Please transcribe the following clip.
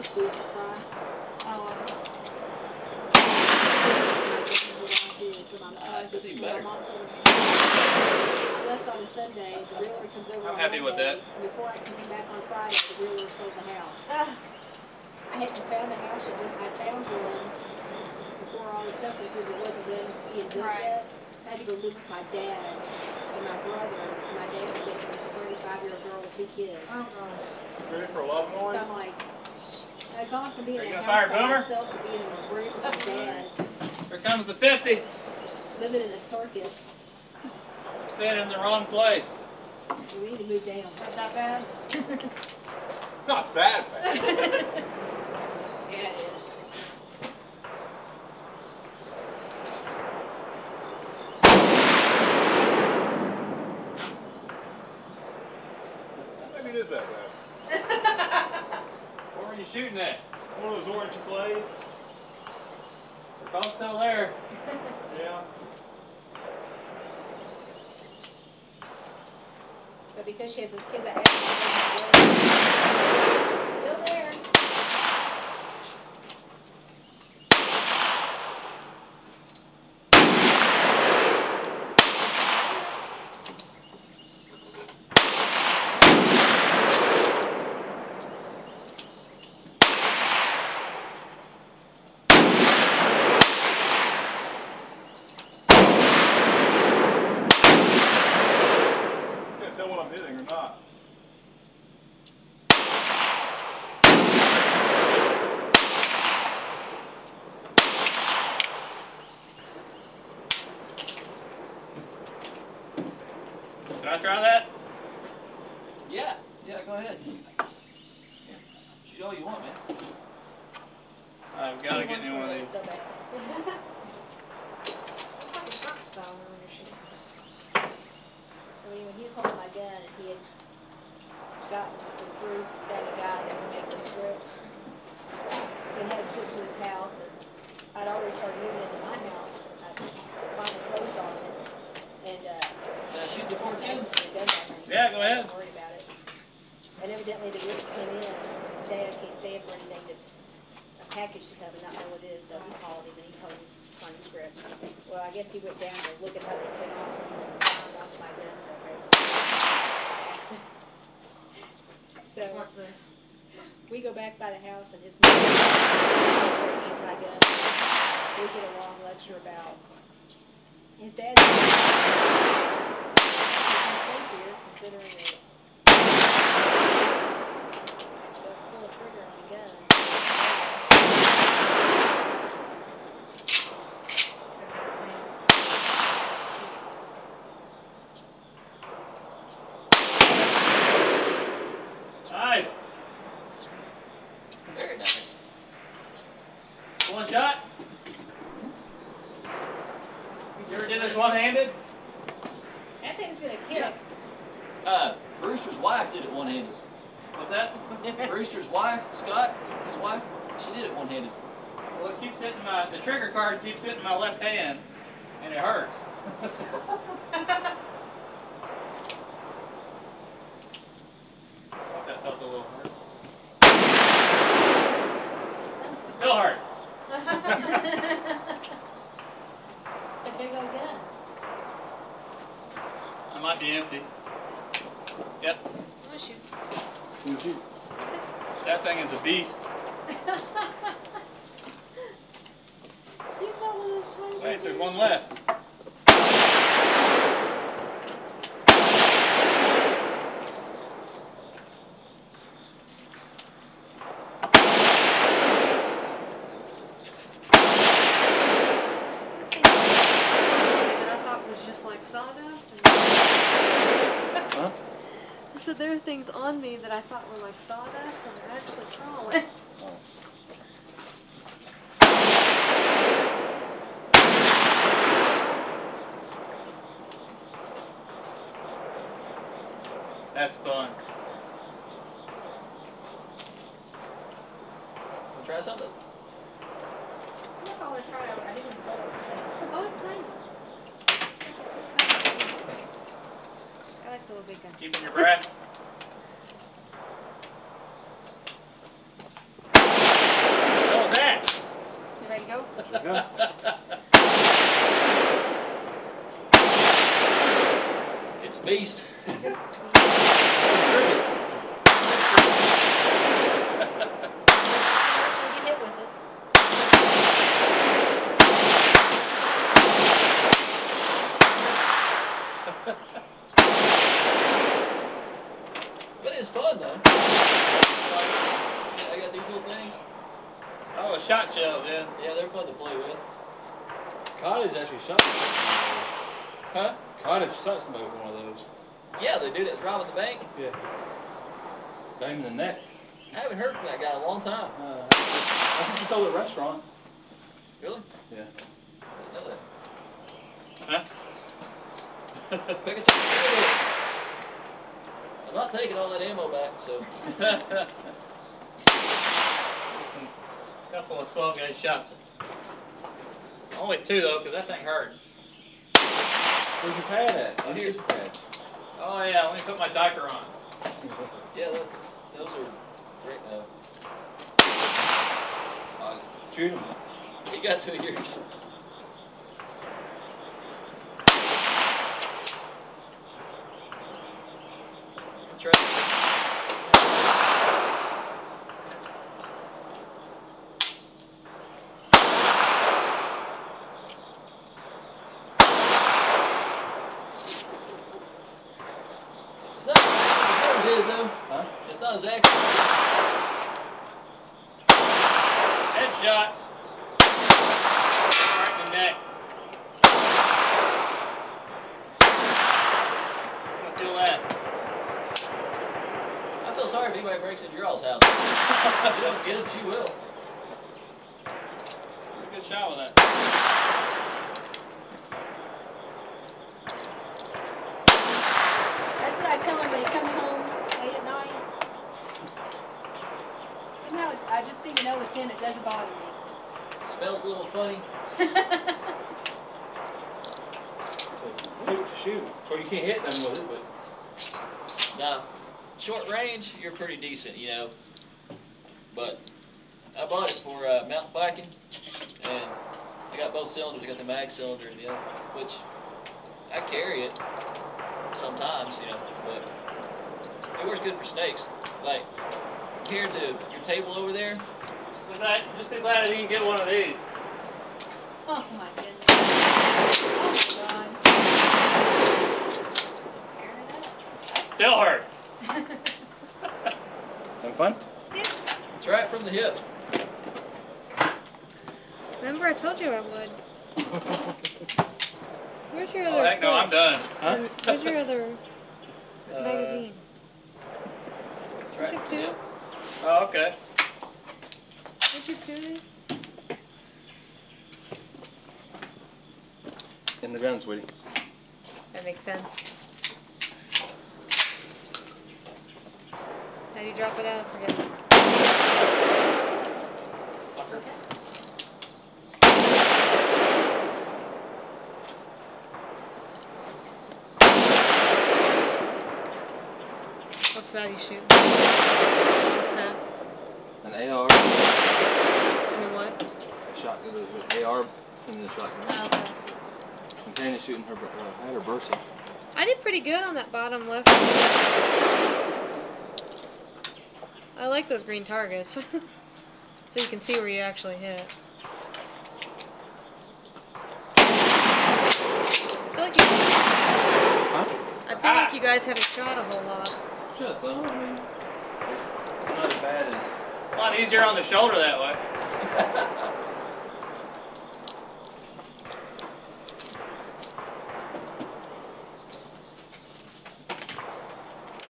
supposed to be at the fry. Oh, That's even better. I left on Sunday, the realtor comes over I'm on happy with Monday, that. and before I came back on Friday, the realtor sold the house. I hadn't found a house yet, I found one before all this stuff, because it wasn't done, he had built Right. yet. I had to go live with my dad and my brother. My dad was dating a 35-year-old girl with 2 kids. oh God. Ready for a love So noise? I'm like, I'd gone from being Are in you a gonna fire house by Boomer? myself to being in a room with my dad, Here comes the 50. living in a circus. Standing in the wrong place. We need to move down. Is that bad? Not that bad. Yeah, it is. Maybe it is that bad. Where are you shooting at? One of those orange clays. They're both still there. Yeah. But because she has those kids that have still there. Can't tell what I'm hitting or not. Can I try that? Yeah. Yeah, go ahead. Shoot all you want, man. I've got to get me one of these. So bad. I mean, when he was holding my gun, and he had gotten the Bruce, that guy that would make those strips. So he had him shipped to his house, and I'd already started moving into my house. I finally closed on it, and Can I shoot the 14? yeah, go ahead. I'm worried about it. And evidently the Bruce came in, his dad can't stay for anything to, a package to come and not know what it is, so he called him and he told him on the script. Well, I guess he went down to look at how they put on, and found off my gun. So, we go back by the house and his mother anti-gun. So we get a long lecture about his dad. He's safe here, considering that they'll pull a trigger on a gun. Nice. Very nice. One shot? You ever did this one-handed? That thing's gonna kill. Brewster's wife did it one-handed. What's that? Brewster's wife, Scott, his wife, she did it one-handed. Well, it keeps hitting the trigger card keeps hitting my left hand, and it hurts. That felt a little hurt. Still hurts. A big old gun. I might be empty. Yep. Oh, shoot. That thing is a beast. You got one of those tiny Wait, there's one left. So there are things on me that I thought were like sawdust, and they're actually crawling. That's fun. Wanna try something? I'm not gonna try it. I didn't pull it. Oh, it's tiny. I like the little big gun. Keeping your breath. you go. There you go. It's a beast. Careful you get hit with it. But it's fun though. I got these little things. Oh, a shot shell, yeah. Yeah, they're fun to play with. Cottage actually shot somebody. Huh? Cottage shot somebody with one of those. Yeah, they do that. Robbing the bank. Yeah. Got him in the neck. I haven't heard from that guy in a long time. I think he sold at a restaurant. Really? Yeah. I didn't know that. Huh? Pick a chicken. I'm not taking all that ammo back, so. Couple of 12 gauge shots. Only 2 though, because that thing hurts. Where's your pad at? Right here. Your pad. Oh yeah, let me put my diaper on. Yeah, look, those are great now. Shoot him. You got 2 years. That's right. It's not as it is though. Huh? It's not as accurate. Headshot. Right in the neck. I'm gonna feel that. I feel sorry if anybody breaks into your all's house. If you don't get it, you will. Good shot with that. That's what I tell him when he comes home late at night. Somehow I just seem to know it's in. It doesn't bother me. Smells a little funny. Shoot. Or you can't hit them with it, but. Now, short range, you're pretty decent, you know. But I bought it for mountain biking, and I got both cylinders. I got the mag cylinder and the other, which I carry it sometimes, you know. But it works good for snakes. Like compared to your table over there. Just be glad I didn't get one of these. Oh my goodness. Oh my God. Tearing it up. Still hurts. Having fun? It's right from the hip. Remember, I told you I would. Where's your other? Oh heck no, I'm done. Huh? Where's your other magazine? It's right Took from the two? hip. Oh, okay. Did you two of these? In the gun, sweetie. That makes sense. How do you drop it out? I forget. Sucker. What's that you shoot? What's that? An AR. And what? A shotgun. The AR and the shotgun. Oh, okay. And Tanya's shooting her. I had her Versa. I did pretty good on that bottom left. I like those green targets. So you can see where you actually hit. I feel like you guys haven't shot a whole lot. Shut some. I mean, it's not as bad as. A lot easier on the shoulder that way.